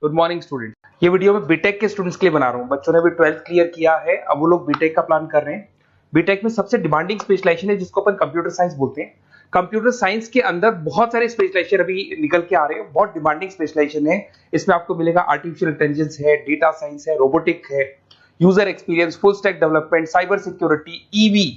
Good morning student. ये video मैं BTech के स्टूडेंट्स के लिए बना रहा हूँ। बच्चों ने भी 12th क्लियर किया है, अब वो लोग बीटेक का प्लान कर रहे हैं। बीटेक में सबसे डिमांडिंग स्पेशलाइजेशन है जिसको अपन कंप्यूटर साइंस बोलते हैं। कंप्यूटर साइंस के अंदर बहुत सारे स्पेशलाइजेशन अभी निकल के आ रहे हैं, बहुत डिमांडिंग स्पेशलाइजेशन है। इसमें आपको मिलेगा आर्टिफिशियल इंटेलिजेंस है, डेटा साइंस है, रोबोटिक है, user experience, full stack development, cyber security, EV,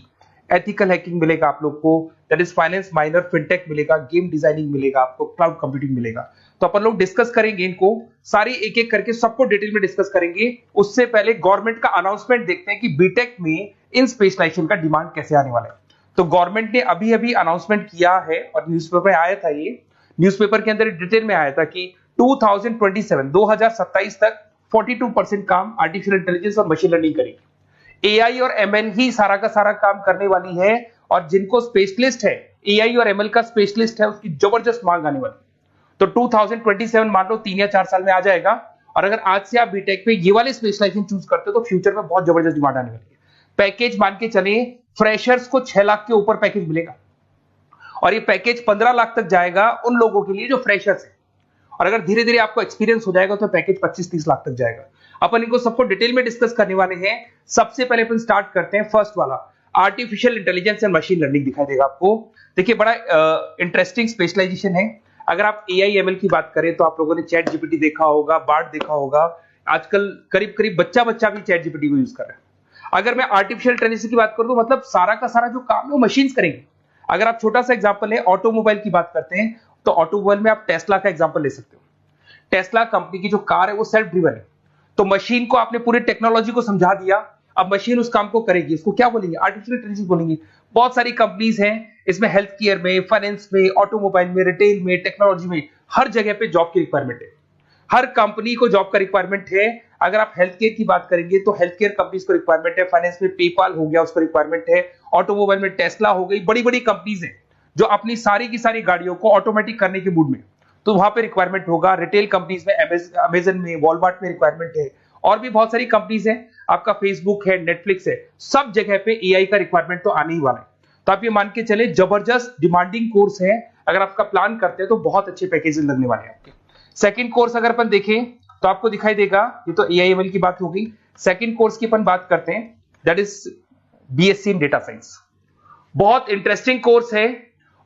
ethical hacking मिलेगा आप लोग को, that is finance minor, fintech मिलेगा, गेम डिजाइनिंग मिलेगा आपको, क्लाउड कंप्यूटिंग मिलेगा। तो अपन लोग डिस्कस करेंगे इनको सारी एक एक करके, सबको डिटेल में डिस्कस करेंगे। उससे पहले गवर्नमेंट का अनाउंसमेंट देखते हैं कि बीटेक में इन स्पेशलाइजेशन का डिमांड कैसे आने वाला है। तो गवर्नमेंट ने अभी अभी अनाउंसमेंट किया है और न्यूज़पेपर में आया था, ये न्यूज़पेपर के अंदर डिटेल में आया था कि 2027 तक 42% काम आर्टिफिशियल इंटेलिजेंस और मशीन लर्निंग करेगी। एआई और एमएल ही सारा का सारा काम करने वाली है, और जिनको स्पेशलिस्ट है, एआई और एमएल का स्पेशलिस्ट है, उसकी जबरदस्त मांग आने वाली है। तो 2027 मान लो 3 या 4 साल में आ जाएगा। और अगर आज से आप बीटेक पे ये वाले स्पेशलाइजेशन चूज करते हो तो फ्यूचर में बहुत जबरदस्त डिमांड आने वाली है। पैकेज मान के चले, फ्रेशर्स को 6 लाख के ऊपर पैकेज मिलेगा, और ये पैकेज 15 लाख तक जाएगा उन लोगों के लिए जो फ्रेशर्स है। और अगर धीरे धीरे आपको एक्सपीरियंस हो जाएगा तो पैकेज 25-30 लाख तक जाएगा। अपन इनको सबको डिटेल में डिस्कस करने वाले हैं। सबसे पहले अपन स्टार्ट करते हैं फर्स्ट वाला, artificial intelligence and machine learning दिखाई देगा आपको। देखिए बड़ा इंटरेस्टिंग स्पेशलाइजेशन है। अगर आप एआई एमएल की बात करें तो आप लोगों ने चैट जीपीटी देखा होगा, बार्ड देखा होगा। आजकल करीब करीब बच्चा भी चैट जीपीटी को यूज कर रहा है। अगर मैं आर्टिफिशियल इंटेलिजेंस की बात करूं तो मतलब सारा का सारा जो काम है वो मशीन्स करेंगे। अगर आप छोटा सा एग्जांपल है, ऑटोमोबाइल की बात करते हैं तो ऑटोमोबाइल में आप टेस्ला का एग्जांपल ले सकते हो। टेस्ला कंपनी की जो कार है वो सेल्फ ड्रिवन है। तो मशीन को आपने पूरी टेक्नोलॉजी को समझा दिया, अब मशीन उस काम को करेगी। इसको क्या बोलेंगे? आर्टिफिशियल इंटेलिजेंस बोलेंगे। बहुत सारी कंपनीज हैं इसमें, हेल्थ केयर में, फाइनेंस में, ऑटोमोबाइल में, रिटेल में, टेक्नोलॉजी में, हर जगह पे जॉब की रिक्वायरमेंट है। हर कंपनी को जॉब का रिक्वायरमेंट है। अगर आप हेल्थ केयर की बात करेंगे तो हेल्थ केयर कंपनीज को रिक्वायरमेंट है, फाइनेंस में पेपाल हो गया उसको रिक्वायरमेंट है, ऑटोमोबाइल में टेस्ला हो गई, बड़ी बड़ी कंपनीज हैं जो अपनी सारी की सारी गाड़ियों को ऑटोमेटिक करने के मूड में, तो वहां पे रिक्वायरमेंट होगा। रिटेल कंपनीज में अमेजन में, वॉलमार्ट में रिक्वायरमेंट है, और भी बहुत सारी कंपनीज हैं, आपका फेसबुक है, नेटफ्लिक्स है, सब जगह पे एआई का रिक्वायरमेंट तो आने ही वाला है। तो आप ये मान के चले जबरदस्त डिमांडिंग कोर्स है। अगर आपका प्लान करते हैं तो बहुत अच्छे पैकेजेस लगने वाले हैं आपके। सेकंड कोर्स अगर अपन देखें तो आपको दिखाई देगा, ये तो एआई एमएल की बात हो गई। सेकंड कोर्स की अपन बात करते हैं, that is BSc in data science. बहुत इंटरेस्टिंग कोर्स है,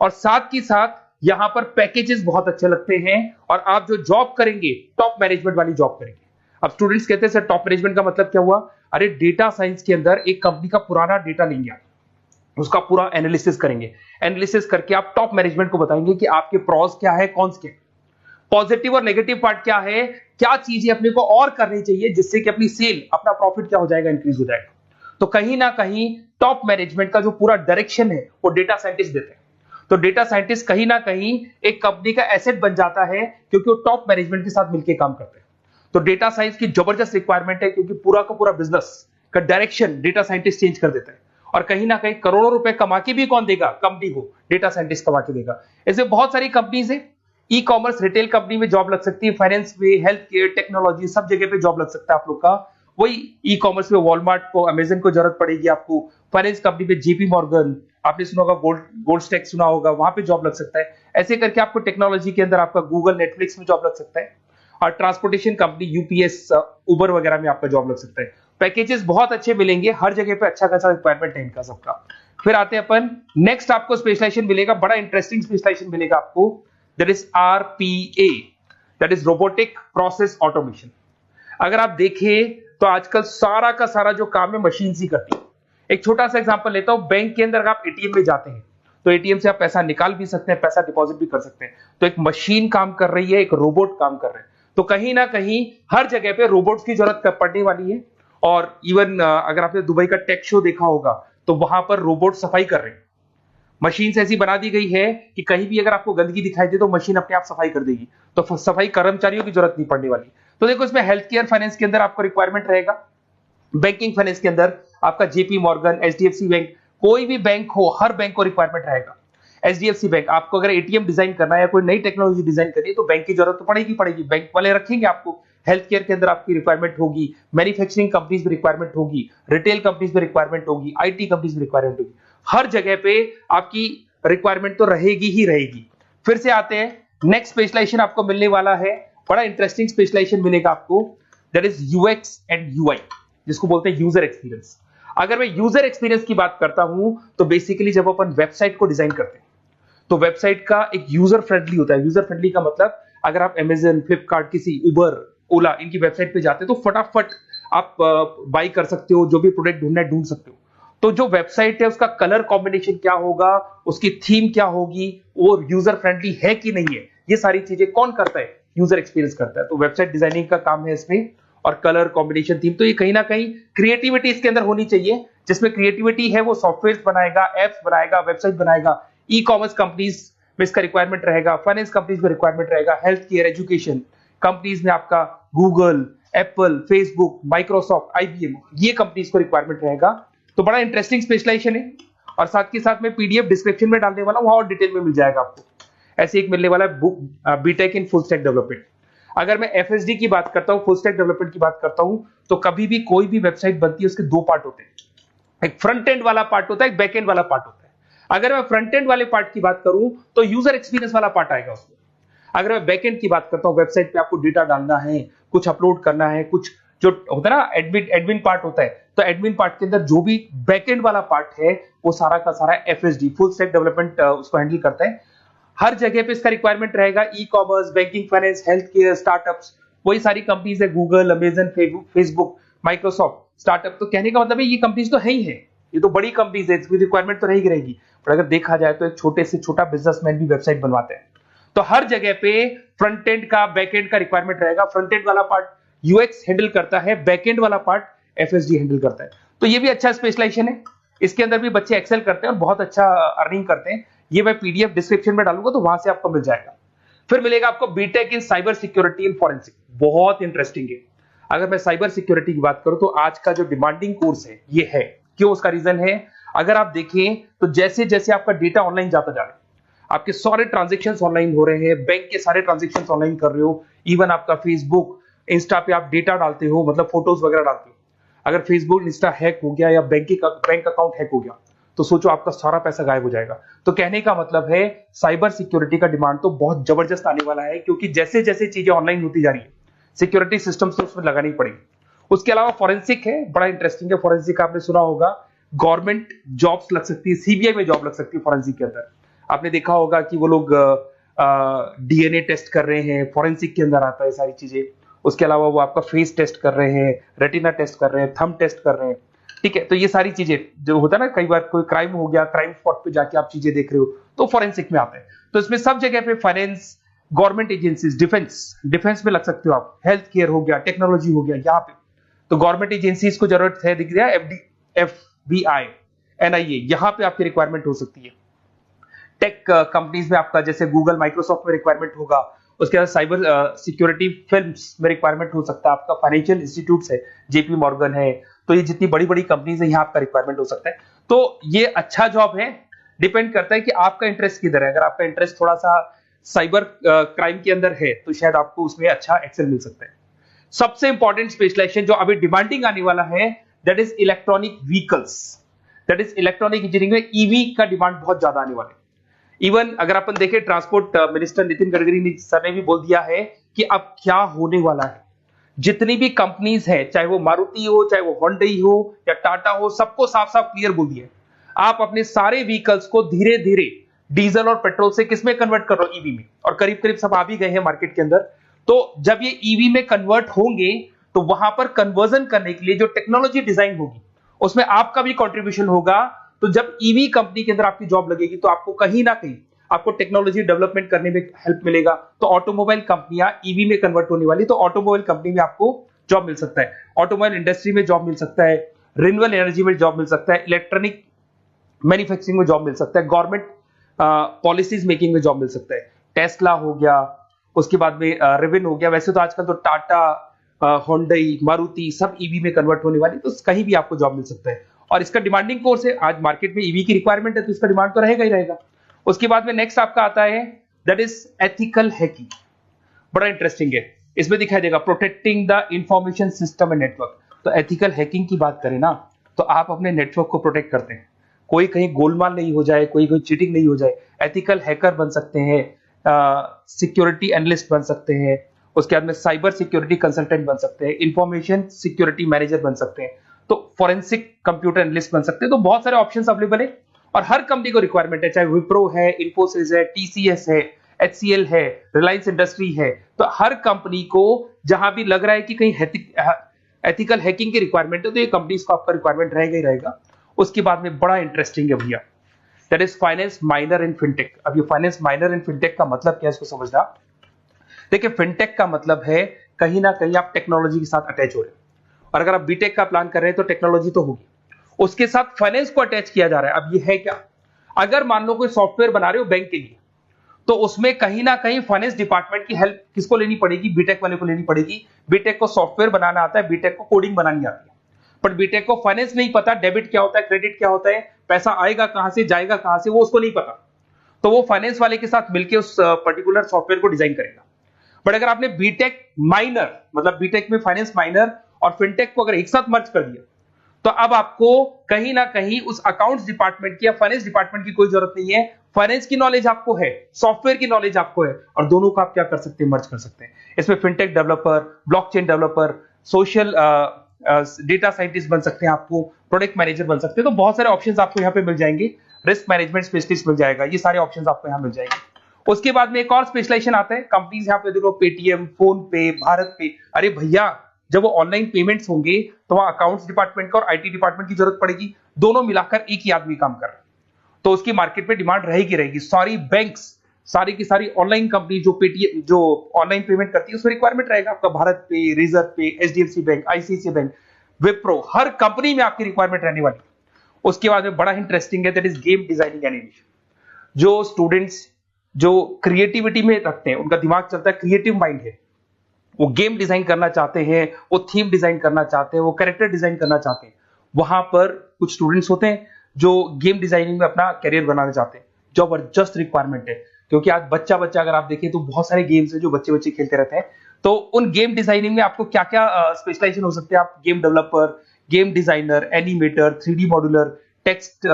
और साथ ही साथ यहां पर पैकेजेस बहुत अच्छे लगते हैं, और आप जो जॉब करेंगे टॉप मैनेजमेंट वाली जॉब करेंगे। अब स्टूडेंट्स कहते हैं सर टॉप मैनेजमेंट का मतलब क्या हुआ? अरे डेटा साइंस के अंदर एक कंपनी का पुराना डेटा लेंगे, आप उसका पूरा एनालिसिस करेंगे। एनालिसिस करके आप टॉप मैनेजमेंट को बताएंगे कि आपके प्रॉस क्या है, कौन से पॉजिटिव और नेगेटिव पार्ट क्या है, क्या चीजें अपने को और करनी चाहिए जिससे कि अपनी सेल, अपना प्रॉफिट क्या हो जाएगा, इंक्रीज हो जाएगा। तो कहीं ना कहीं टॉप मैनेजमेंट का जो पूरा डायरेक्शन है वो डेटा साइंटिस्ट देते हैं। तो डेटा साइंटिस्ट कहीं ना कहीं एक कंपनी का एसेट बन जाता है, क्योंकि वो टॉप मैनेजमेंट के साथ मिलकर काम करते हैं। तो डेटा साइंस की जबरदस्त रिक्वायरमेंट है, क्योंकि पूरा का पूरा बिजनेस का डायरेक्शन डेटा साइंटिस्ट चेंज कर देता है। और कहीं ना कहीं करोड़ों रुपए कमा के भी कौन देगा? कंपनी को डेटा साइंटिस्ट कमा के देगा। ऐसे बहुत सारी कंपनीज है, ई कॉमर्स, रिटेल कंपनी में जॉब लग सकती है, फाइनेंस में, हेल्थ केयर, टेक्नोलॉजी, सब जगह पे जॉब लग सकता है आप लोग का। वही ई कॉमर्स में वॉलमार्ट को, अमेजन को जरूरत पड़ेगी आपको। फाइनेंस कंपनी में जेपी मॉर्गन, आपने सुना होगा, गोल्ड स्टैक सुना होगा, वहां पे जॉब लग सकता है। ऐसे करके आपको टेक्नोलॉजी के अंदर आपका गूगल, नेटफ्लिक्स में जॉब लग सकता है। और ट्रांसपोर्टेशन कंपनी यूपीएस, उबर वगैरह में आपका जॉब लग सकता है। पैकेजेस बहुत अच्छे मिलेंगे, हर जगह पे अच्छा खासा रिक्वायरमेंट है इनका सबका। फिर आते हैं अपन नेक्स्ट, आपको स्पेशलाइजेशन मिलेगा, बड़ा इंटरेस्टिंग स्पेशलाइजेशन मिलेगा आपको, that is RPA, that is robotic process automation. अगर आप देखें तो आजकल सारा का सारा जो काम है मशीन ही करती है। एक छोटा सा एग्जांपल लेता हूं, बैंक के अंदर अगर आप एटीएम में जाते हैं तो एटीएम से आप पैसा निकाल भी सकते हैं, पैसा डिपॉजिट भी कर सकते हैं। तो एक मशीन काम कर रही है, एक रोबोट काम कर रहे हैं। तो कहीं ना कहीं हर जगह पे रोबोट्स की जरूरत पड़ने वाली है। और इवन अगर आपने दुबई का टेक शो देखा होगा तो वहां पर रोबोट सफाई कर रहे हैं। मशीन ऐसी बना दी गई है कि कहीं भी अगर आपको गंदगी दिखाई दे तो मशीन अपने आप सफाई कर देगी, तो सफाई कर्मचारियों की जरूरत नहीं पड़ने वाली। तो देखो इसमें हेल्थ केयर, फाइनेंस के अंदर आपको रिक्वायरमेंट रहेगा। बैंकिंग फाइनेंस के अंदर आपका जेपी मॉर्गन, एचडीएफसी बैंक, कोई भी बैंक हो, हर बैंक को रिक्वायरमेंट रहेगा। एचडीएफसी बैंक, आपको अगर एटीएम डिजाइन करना है या कोई नई टेक्नोलॉजी डिजाइन करनी है तो बैंक की जरूरत तो पड़ेगी, बैंक वाले रखेंगे आपको। हेल्थ केयर के अंदर आपकी रिक्वायरमेंट होगी, मैन्युफैक्चरिंग कंपनीज में रिक्वायरमेंट होगी, रिटेल कंपनीज में रिक्वायरमेंट होगी, आईटी कंपनीज में रिक्वायरमेंट होगी। हर जगह पे आपकी रिक्वायरमेंट तो रहेगी ही रहेगी। फिर से आते हैं, नेक्स्ट स्पेशलाइजेशन आपको मिलने वाला है बड़ा इंटरेस्टिंग स्पेशलाइजेशन मिलेगा आपको, that is UX and UI, जिसको बोलते हैं यूजर एक्सपीरियंस। अगर मैं यूजर एक्सपीरियंस की बात करता हूं तो बेसिकली जब अपन वेबसाइट को डिजाइन करते हैं तो वेबसाइट का एक यूजर फ्रेंडली होता है। यूजर फ्रेंडली का मतलब अगर आप अमेजन, फ्लिपकार्ट, किसी उबर, ओला इनकी वेबसाइट पे जाते हैं तो फटाफट आप बाई कर सकते हो, जो भी प्रोडक्ट ढूंढना है ढूंढ सकते हो। तो जो वेबसाइट है उसका कलर कॉम्बिनेशन क्या होगा, उसकी थीम क्या होगी, वो यूजर फ्रेंडली है कि नहीं है, ये सारी चीजें कौन करता है, यूजर एक्सपीरियंस करता है। तो वेबसाइट डिजाइनिंग का काम है इसमें, और कलर कॉम्बिनेशन, थीम, तो ये कहीं ना कहीं क्रिएटिविटी इसके अंदर होनी चाहिए। जिसमें क्रिएटिविटी है वो सॉफ्टवेयर बनाएगा, एप्स बनाएगा, वेबसाइट बनाएगा। ई कॉमर्स कंपनीज में इसका रिक्वायरमेंट रहेगा, फाइनेंस कंपनीज में रिक्वायरमेंट रहेगा, हेल्थ केयर, एजुकेशन कंपनीज में आपका Google, Apple, Facebook, Microsoft, IBM, ये कंपनीज को रिक्वायरमेंट रहेगा। तो बड़ा इंटरेस्टिंग स्पेशलाइजेशन है, और साथ के साथ में पीडीएफ डिस्क्रिप्शन में डालने वाला हूं, वहां और डिटेल में मिल जाएगा आपको। ऐसे एक मिलने वाला है book, BTech in full stack development. अगर मैं एफएसडी की बात करता हूं, फुल स्टैक डेवलपमेंट की बात करता हूं, तो कभी भी कोई भी वेबसाइट बनती है उसके दो पार्ट होते हैं, एक फ्रंट एंड वाला पार्ट होता है, एक बैक एंड वाला पार्ट होता है। अगर मैं फ्रंट एंड वाले पार्ट की बात करूं तो यूजर एक्सपीरियंस वाला पार्ट आएगा उसमें। अगर मैं बैक एंड की बात करता हूं, वेबसाइट पे आपको डेटा डालना है, कुछ अपलोड करना है, कुछ जो होता है ना एडमिन पार्ट होता है, तो एडमिन पार्ट के अंदर जो भी बैक एंड वाला पार्ट है वो सारा का सारा एफएसडी, फुल स्टैक डेवलपमेंट, उसको हैंडल करता है। हर जगह पे इसका रिक्वायरमेंट रहेगा। E commerce, banking, finance, health care, startups, वही सारी कंपनीज है, Google, Amazon, Facebook, Microsoft, startup. तो कहने का मतलब है ये कंपनीज तो है ही है, ये तो बड़ी कंपनीज है, इसकी रिक्वायरमेंट तो रहेगी। पर अगर देखा जाए तो एक छोटे से छोटा बिजनेसमैन भी वेबसाइट बनवाते हैं। तो हर जगह पे फ्रंट एंड का, बैक एंड का रिक्वायरमेंट रहेगा। फ्रंट एंड वाला पार्ट यूएक्स हैंडल करता है, बैक एंड वाला पार्ट एफएसडी हैंडल करता है। तो ये भी अच्छा स्पेशलाइजेशन है, इसके अंदर भी बच्चे एक्सेल करते हैं और बहुत अच्छा अर्निंग करते हैं। ये मैं पीडीएफ डिस्क्रिप्शन में डालूंगा तो वहां से आपको मिल जाएगा। फिर मिलेगा आपको BTech in cyber security and forensic, बहुत इंटरेस्टिंग है। अगर मैं साइबर सिक्योरिटी की बात करूं तो आज का जो डिमांडिंग कोर्स है ये है। क्यों? उसका रीजन है, अगर आप देखें तो जैसे जैसे आपका डेटा ऑनलाइन जाता जा रहा है, आपके सारे ट्रांजेक्शन ऑनलाइन हो रहे हैं, बैंक के सारे ट्रांजेक्शन ऑनलाइन कर रहे हो, इवन आपका फेसबुक, इंस्टा पे आप डेटा डालते हो, मतलब फोटोज वगैरह डालते हो। अगर फेसबुक, इंस्टा हैक हो गया या बैंक अकाउंट हैक हो गया तो सोचो आपका सारा पैसा गायब हो जाएगा। तो कहने का मतलब है साइबर सिक्योरिटी का डिमांड तो बहुत जबरदस्त आने वाला है, क्योंकि जैसे जैसे चीजें ऑनलाइन होती जा रही है सिक्योरिटी सिस्टम्स तो उसमें लगानी पड़ेगी। उसके अलावा फॉरेंसिक है, बड़ा इंटरेस्टिंग है। फॉरेंसिक आपने सुना होगा, गवर्नमेंट जॉब्स लग सकती है, सीबीआई में जॉब लग सकती है फॉरेंसिक के अंदर। आपने देखा होगा कि वो लोग डीएनए टेस्ट कर रहे हैं, फॉरेंसिक के अंदर आता है सारी चीजें। उसके अलावा वो आपका फेस टेस्ट कर रहे हैं, रेटिना टेस्ट कर रहे हैं, थंब टेस्ट कर रहे हैं, ठीक है। तो ये सारी चीजें जो होता है ना, कई बार कोई क्राइम हो गया, क्राइम स्पॉट पे जाके आप चीजें देख रहे हो तो फॉरेंसिक में आते हैं। तो इसमें सब जगह पे फाइनेंस, गवर्नमेंट एजेंसीज, डिफेंस में लग सकते हो आप, हेल्थ केयर हो गया, टेक्नोलॉजी हो गया, यहाँ पे तो गवर्नमेंट एजेंसीज को जरूरत है, दिख रहा है, एफबीआई, एनआईए, यहाँ पे आपकी रिक्वायरमेंट हो सकती है। टेक कंपनीज में आपका जैसे गूगल, माइक्रोसॉफ्ट में रिक्वायरमेंट होगा। उसके बाद साइबर सिक्योरिटी फिल्म्स में रिक्वायरमेंट हो सकता है आपका, फाइनेंशियल इंस्टीट्यूट्स है, जेपी मॉर्गन है, तो ये जितनी बड़ी बड़ी कंपनीज है यहाँ आपका रिक्वायरमेंट हो सकता है। तो ये अच्छा जॉब है, डिपेंड करता है कि आपका इंटरेस्ट किधर है। अगर आपका इंटरेस्ट थोड़ा सा साइबर क्राइम के अंदर है तो शायद आपको उसमें अच्छा एक्सेल मिल सकता है। सबसे इंपॉर्टेंट स्पेशलाइजेशन जो अभी डिमांडिंग आने वाला है, that is electronic vehicles, that is electronic engineering में ईवी का डिमांड बहुत ज्यादा आने वाला है। इवन अगर अपन देखें, transport minister Nitin Gadkari sir ने भी बोल दिया है कि अब क्या होने वाला है, जितनी भी कंपनीज है, चाहे वो मारुति हो, चाहे वो होंडई हो या टाटा हो, सबको साफ साफ क्लियर बोल दिया है, आप अपने सारे व्हीकल्स को धीरे धीरे डीजल और पेट्रोल से किसमें कन्वर्ट कर रहे हो, ईवी में। और करीब करीब सब आ भी गए हैं मार्केट के अंदर। तो जब ये ईवी में कन्वर्ट होंगे तो वहां पर कन्वर्जन करने के लिए जो टेक्नोलॉजी डिजाइन होगी उसमें आपका भी कंट्रीब्यूशन होगा। तो जब ईवी कंपनी के अंदर आपकी जॉब लगेगी तो आपको कहीं ना कहीं आपको टेक्नोलॉजी डेवलपमेंट करने में हेल्प मिलेगा। तो ऑटोमोबाइल कंपनियां ईवी में कन्वर्ट होने वाली, तो ऑटोमोबाइल कंपनी में आपको जॉब मिल सकता है, ऑटोमोबाइल इंडस्ट्री में जॉब मिल सकता है, रिन्यूएबल एनर्जी में जॉब मिल सकता है, इलेक्ट्रॉनिक मैन्युफैक्चरिंग में जॉब मिल सकता है, गवर्नमेंट पॉलिसीज मेकिंग में जॉब मिल सकता है, टेस्ला हो गया, उसके बाद में रिविन हो गया। वैसे तो आजकल तो टाटा, होंडई, मारुति सब ईवी में कन्वर्ट होने वाली, तो कहीं भी आपको जॉब मिल सकता है। और इसका डिमांडिंग कोर्स है, आज मार्केट में ईवी की रिक्वायरमेंट है तो इसका डिमांड तो रहेगा ही रहेगा। उसके बाद में नेक्स्ट आपका आता है, दैट इज एथिकल हैकिंग, बड़ा इंटरेस्टिंग है। इसमें दिखाई देगा protecting the information system and network. तो एथिकल हैकिंग की बात करें ना, तो आप अपने नेटवर्क को प्रोटेक्ट करते हैं, कोई कहीं गोलमाल नहीं हो जाए, कोई चीटिंग नहीं हो जाए। एथिकल हैकर बन सकते हैं, सिक्योरिटी एनालिस्ट बन सकते हैं, उसके बाद में साइबर सिक्योरिटी कंसल्टेंट बन सकते हैं, इंफॉर्मेशन सिक्योरिटी मैनेजर बन सकते हैं, तो फॉरेंसिक कंप्यूटर एनालिस्ट बन सकते हैं। तो बहुत सारे ऑप्शंस अवेलेबल है और हर कंपनी को रिक्वायरमेंट है, चाहे विप्रो है, इन्फोसिस है, टीसीएस है, एचसीएल है, रिलायंस इंडस्ट्री है। तो हर कंपनी को जहां भी लग रहा है कि कहीं एथिकल हैकिंग की रिक्वायरमेंट है, तो ये कंपनीज को आपका रिक्वायरमेंट रहेगा ही रहेगा। उसके बाद में बड़ा इंटरेस्टिंग है भैया, that is finance minor in fintech. अब ये फाइनेंस माइनर इन फिनटेक का मतलब क्या है, इसको समझना। देखिए, फिनटेक का मतलब है कहीं ना कहीं आप टेक्नोलॉजी के साथ अटैच हो रहे हैं, और अगर आप बीटेक का प्लान कर रहे हैं तो टेक्नोलॉजी तो होगी, उसके साथ फाइनेंस को अटैच किया जा रहा है। अब ये है क्या, अगर मान लो कोई सॉफ्टवेयर बना रहे हो बैंक के लिए, तो उसमें कहीं ना कहीं फाइनेंस डिपार्टमेंट की हेल्प किसको लेनी पड़ेगी, बीटेक वाले को लेनी पड़ेगी। बीटेक को सॉफ्टवेयर बनाना आता है, बीटेक को कोडिंग बनानी आती है, बट बीटेक को फाइनेंस नहीं पता, डेबिट क्या होता है, क्रेडिट क्या होता है, पैसा आएगा कहां से, जाएगा कहां से, वो उसको नहीं पता। तो वो फाइनेंस वाले के साथ मिलकर उस पर्टिकुलर सॉफ्टवेयर को डिजाइन करेगा। बट अगर आपने बीटेक माइनर, मतलब बीटेक में फाइनेंस माइनर और फिनटेक को अगर एक साथ मर्ज कर दिया, तो अब आपको कहीं ना कहीं उस अकाउंट्स डिपार्टमेंट की या फाइनेंस डिपार्टमेंट की कोई जरूरत नहीं है। फाइनेंस की नॉलेज आपको है, सॉफ्टवेयर की नॉलेज आपको है, और दोनों को आप क्या कर सकते हैं, मर्ज कर सकते हैं। इसमें fintech developer, blockchain developer, social data scientist बन सकते हैं, आपको प्रोडक्ट मैनेजर बन सकते हैं। तो बहुत सारे ऑप्शंस आपको यहाँ पे मिल जाएंगे, रिस्क मैनेजमेंट स्पेशलिस्ट मिल जाएगा, ये सारे ऑप्शंस आपको यहाँ मिल जाएंगे। उसके बाद में एक और स्पेशलाइजेशन आता है, कंपनीज यहाँ पे देखो, पेटीएम, फोन पे, भारत पे। अरे भैया, जब वो ऑनलाइन पेमेंट्स होंगे तो वहां अकाउंट्स डिपार्टमेंट का और आईटी डिपार्टमेंट की जरूरत पड़ेगी, दोनों मिलाकर एक ही आदमी काम कर रहा है, तो उसकी मार्केट में डिमांड रहेगी। सारी बैंक्स, सारी की सारी ऑनलाइन कंपनी जो पेटीएम, जो ऑनलाइन पेमेंट करती है, उसमें रिक्वायरमेंट रहेगा आपका भारत पे, Razorpay, HDFC bank, ICICI bank, Wipro, हर कंपनी में आपकी रिक्वायरमेंट रहने वाली है। उसके बाद में बड़ा इंटरेस्टिंग है, that is game designing animation. जो स्टूडेंट्स जो क्रिएटिविटी में रखते हैं, उनका दिमाग चलता है, क्रिएटिव माइंड है, वो गेम डिजाइन करना चाहते हैं, वो थीम डिजाइन करना चाहते हैं, वो कैरेक्टर डिजाइन करना चाहते हैं, वहां पर कुछ स्टूडेंट्स होते हैं जो गेम डिजाइनिंग में अपना करियर बनाना चाहते हैं। जबरदस्त रिक्वायरमेंट है, क्योंकि आज बच्चा अगर आप देखें तो बहुत सारे गेम्स हैं जो बच्चे खेलते रहते हैं। तो उन गेम डिजाइनिंग में आपको क्या क्या स्पेशलाइजेशन हो सकते हैं, आप game developer, game designer, animator, 3D modular, text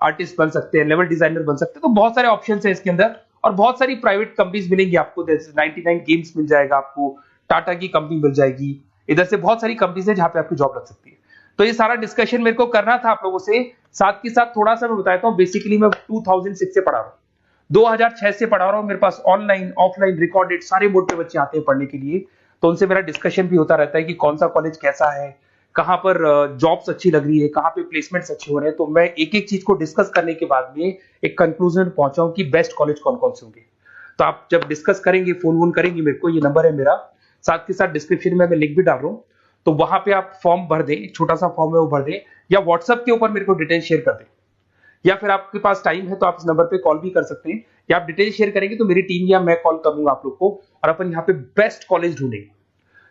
artist बन सकते हैं, लेवल डिजाइनर बन सकते हैं। तो बहुत सारे ऑप्शन है इसके अंदर, और बहुत सारी प्राइवेट कंपनीज मिलेंगी आपको, जैसे 99 गेम्स मिल जाएगा आपको, टाटा की कंपनी मिल जाएगी, इधर से बहुत सारी कंपनीज है जहां पे आपकी जॉब लग सकती है। तो ये सारा डिस्कशन मेरे को करना था आप लोगों से, साथ के साथ थोड़ा सा मैं बताता हूँ। बेसिकली मैं 2006 से पढ़ा रहा हूँ, 2006 से पढ़ा रहा हूँ। मेरे पास ऑनलाइन, ऑफलाइन, रिकॉर्डेड सारे मोड पे बच्चे आते हैं पढ़ने के लिए, तो उनसे मेरा डिस्कशन भी होता रहता है कि कौन सा कॉलेज कैसा है, कहां पर जॉब्स अच्छी लग रही है, कहां पे प्लेसमेंट्स अच्छे हो रहे हैं। तो मैं एक एक चीज को डिस्कस करने के बाद में एक कंक्लूजन पहुंचा हूं कि बेस्ट कॉलेज कौन कौन से होंगे। तो आप जब डिस्कस करेंगे, फोन वोन करेंगे मेरे को, ये नंबर है मेरा, साथ के साथ डिस्क्रिप्शन में मैं लिंक भी डाल रहा हूँ, तो वहां पे आप फॉर्म भर दें, एक छोटा सा फॉर्म है वो भर दें, या व्हाट्सएप के ऊपर मेरे को डिटेल शेयर कर दें, या फिर आपके पास टाइम है तो आप इस नंबर पे कॉल भी कर सकते हैं, या आप डिटेल शेयर करेंगे तो मेरी टीम या मैं कॉल करूंगा आप लोग को, और अपन यहाँ पे बेस्ट कॉलेज ढूंढेंगे,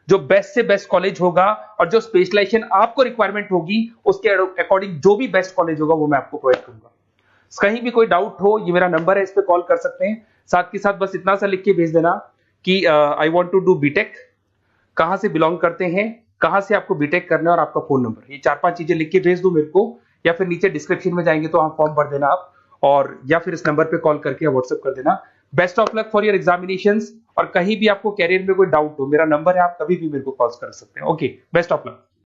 जो बेस्ट से बेस्ट कॉलेज होगा, और जो स्पेशलाइजेशन आपको रिक्वायरमेंट होगी उसके अकॉर्डिंग जो भी बेस्ट कॉलेज होगा वो मैं आपको प्रोवाइड करूंगा। कहीं भी कोई डाउट हो, ये मेरा नंबर है, इस पे कॉल कर सकते हैं। साथ के साथ बस इतना सा लिख के भेज देना कि I want to do BTech, कहां से बिलोंग करते हैं, कहां से आपको बीटेक करना है, और आपका फोन नंबर, ये 4-5 चीजें लिख के भेज दो मेरे को, या फिर नीचे डिस्क्रिप्शन में जाएंगे तो आप फॉर्म भर देना आप, और या फिर इस नंबर पे कॉल करके या व्हाट्सएप कर देना। Best of luck for your examinations, और कहीं भी आपको कैरियर में कोई डाउट हो, मेरा नंबर है, आप कभी भी मेरे को कॉल कर सकते हैं। Okay, best of luck.